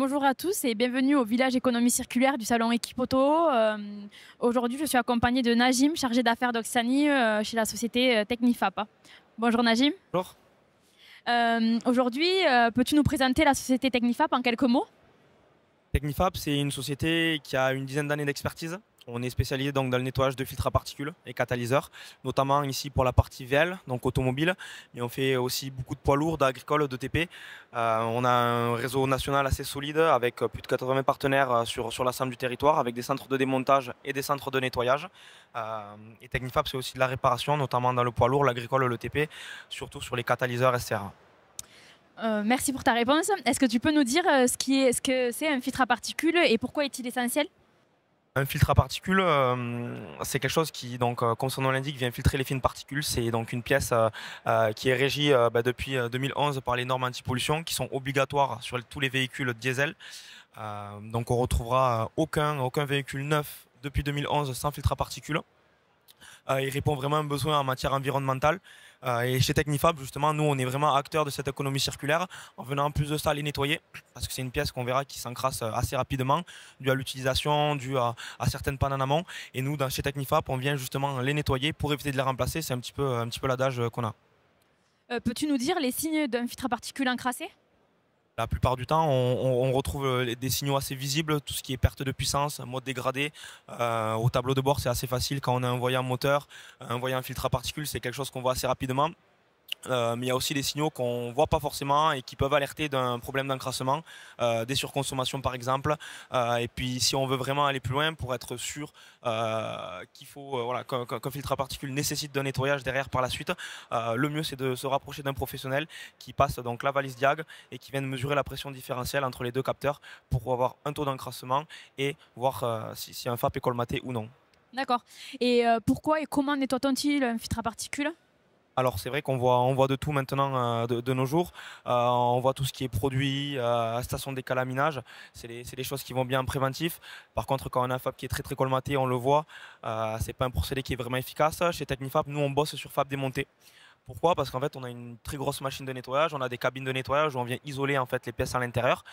Bonjour à tous et bienvenue au village économie circulaire du salon Equipoto. Aujourd'hui, je suis accompagnée de Najim, chargé d'affaires d'Occitanie chez la société Technifap. Bonjour Najim. Bonjour. Aujourd'hui, peux-tu nous présenter la société Technifap en quelques mots? Technifab, c'est une société qui a une dizaine d'années d'expertise. On est spécialisé donc dans le nettoyage de filtres à particules et catalyseurs, notamment ici pour la partie VL, donc automobile, mais on fait aussi beaucoup de poids lourds, d'agricoles, de TP. On a un réseau national assez solide avec plus de 80 partenaires sur l'ensemble du territoire, avec des centres de démontage et des centres de nettoyage. Et Technifab, c'est aussi de la réparation, notamment dans le poids lourd, l'agricole, le TP, surtout sur les catalyseurs SCR. Merci pour ta réponse. Est-ce que tu peux nous dire ce que c'est un filtre à particules et pourquoi est-il essentiel? Un filtre à particules, c'est quelque chose qui, donc, comme son nom l'indique, vient filtrer les fines particules. C'est donc une pièce qui est régie depuis 2011 par les normes anti-pollution qui sont obligatoires sur tous les véhicules diesel. Donc on retrouvera aucun véhicule neuf depuis 2011 sans filtre à particules. Il répond vraiment à un besoin en matière environnementale. Et chez Technifab, justement, nous, on est vraiment acteurs de cette économie circulaire en venant en plus de ça les nettoyer, parce que c'est une pièce qu'on verra qui s'encrasse assez rapidement, dû à l'utilisation, dû à certaines pannes en amont. Et nous, chez Technifab, on vient justement les nettoyer pour éviter de les remplacer. C'est un petit peu l'adage qu'on a. Peux-tu nous dire les signes d'un filtre à particules encrassé? La plupart du temps, on retrouve des signaux assez visibles, tout ce qui est perte de puissance, mode dégradé. Au tableau de bord, c'est assez facile quand on a un voyant moteur, un voyant filtre à particules, c'est quelque chose qu'on voit assez rapidement. Mais il y a aussi des signaux qu'on ne voit pas forcément et qui peuvent alerter d'un problème d'encrassement, des surconsommations par exemple. Et puis si on veut vraiment aller plus loin pour être sûr qu'il faut voilà, qu'un filtre à particules nécessite d'un nettoyage derrière par la suite, le mieux c'est de se rapprocher d'un professionnel qui passe donc la valise Diag et qui vient de mesurer la pression différentielle entre les deux capteurs pour avoir un taux d'encrassement et voir si un FAP est colmaté ou non. D'accord. Et pourquoi et comment nettoie-t-on-il un filtre à particules? Alors c'est vrai on voit de tout maintenant de nos jours. On voit tout ce qui est produit, station de décalaminage. C'est des choses qui vont bien en préventif. Par contre, quand on a un FAP qui est très très colmaté, on le voit. C'est pas un procédé qui est vraiment efficace. Chez Technifab, nous on bosse sur FAP démonté. Pourquoi? Parce qu'en fait, on a une très grosse machine de nettoyage, on a des cabines de nettoyage où on vient isoler en fait les pièces à l'intérieur.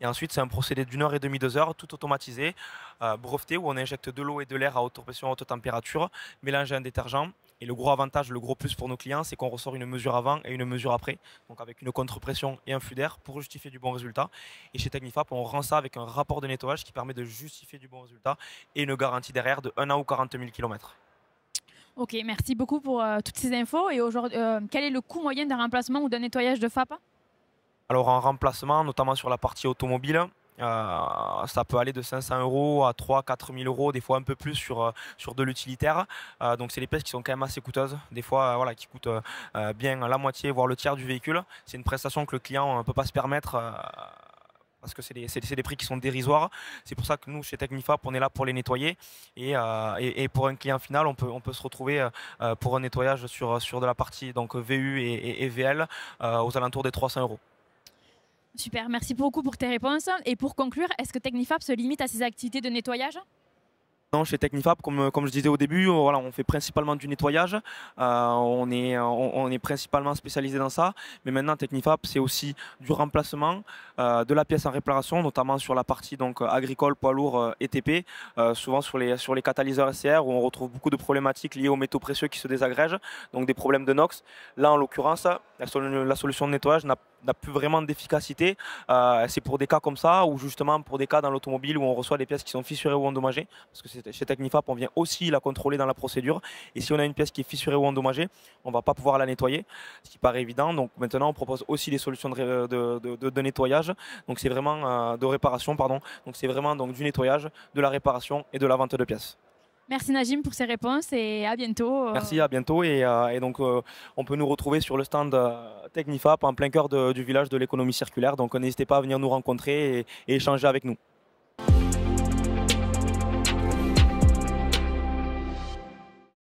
Et ensuite, c'est un procédé d'une heure et demie, 2 heures, tout automatisé, breveté, où on injecte de l'eau et de l'air à haute pression, à haute température, mélangé à un détergent. Et le gros avantage, le gros plus pour nos clients, c'est qu'on ressort une mesure avant et une mesure après, donc avec une contre-pression et un flux d'air pour justifier du bon résultat. Et chez Technifap, on rend ça avec un rapport de nettoyage qui permet de justifier du bon résultat et une garantie derrière de 1 an ou 40 000 km. Ok, merci beaucoup pour toutes ces infos. Et aujourd'hui, quel est le coût moyen d'un remplacement ou d'un nettoyage de FAP? Alors en remplacement, notamment sur la partie automobile, ça peut aller de 500 euros à 3 000 à 4 000 euros, des fois un peu plus sur de l'utilitaire. Donc c'est des pièces qui sont quand même assez coûteuses, des fois voilà, qui coûtent bien la moitié, voire le tiers du véhicule. C'est une prestation que le client ne peut pas se permettre. Parce que c'est des prix qui sont dérisoires. C'est pour ça que nous, chez Technifap, on est là pour les nettoyer. Et pour un client final, on peut se retrouver pour un nettoyage sur de la partie donc, VU et VL aux alentours des 300 euros. Super, merci beaucoup pour tes réponses. Et pour conclure, est-ce que Technifap se limite à ses activités de nettoyage? Non, chez Technifab, comme je disais au début, voilà, on fait principalement du nettoyage. On est principalement spécialisé dans ça. Mais maintenant, Technifab, c'est aussi du remplacement de la pièce en réparation, notamment sur la partie donc, agricole, poids lourd et TP, souvent sur les catalyseurs SCR où on retrouve beaucoup de problématiques liées aux métaux précieux qui se désagrègent, donc des problèmes de NOx. Là, en l'occurrence, la solution de nettoyage n'a plus vraiment d'efficacité. C'est pour des cas comme ça, ou justement pour des cas dans l'automobile où on reçoit des pièces qui sont fissurées ou endommagées, parce que chez Technifap, on vient aussi la contrôler dans la procédure. Et si on a une pièce qui est fissurée ou endommagée, on ne va pas pouvoir la nettoyer, ce qui paraît évident. Donc maintenant, on propose aussi des solutions de nettoyage. Donc c'est vraiment de réparation, pardon. Donc c'est vraiment donc, du nettoyage, de la réparation et de la vente de pièces. Merci Najim pour ces réponses et à bientôt. Merci, à bientôt. Et donc, on peut nous retrouver sur le stand Technifap en plein cœur du village de l'économie circulaire. Donc, n'hésitez pas à venir nous rencontrer et échanger avec nous.